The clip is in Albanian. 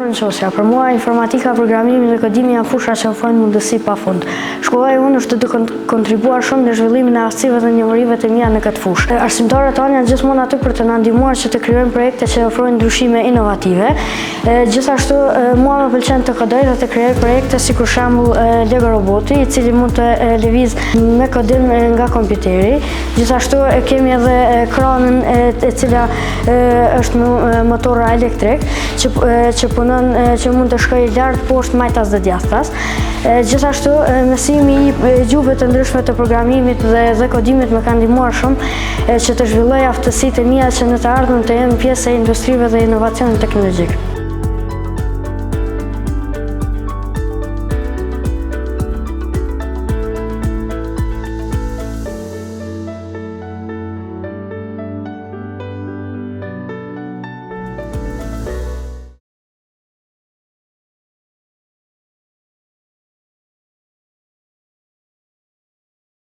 Loren Qosja. Për mua, informatika, programimi dhe kodimi janë fusha që ofrojnë mundësi pafund. Shkolla e unë është të kontribuar shumë në zhvillimin e aftësive dhe njohurive të mia në këtë fushë. Arsimtarët tanë janë gjithmonë aty për të na ndihmuar që të krijojmë projekte që ofrojnë ndryshime inovative. Gjithashtu, mua më pëlqen të kodoj dhe të krijoj projekte si për shembull Lego roboti, i cili mund të lëviz me kodim nga kompjuteri. Gjithashtu kemi edhe kranën e cila është me motor elektrik që punon që mund të shkojë lart poshtë majtas dhe djathtas. Gjithashtu mësimi i gjuhëve të ndryshme të programimit dhe kodimit më ka ndihmuar shumë që të zhvilloj aftësitë e mia që në të ardhmen të jem pjesë e industrive dhe inovacionit teknologjik.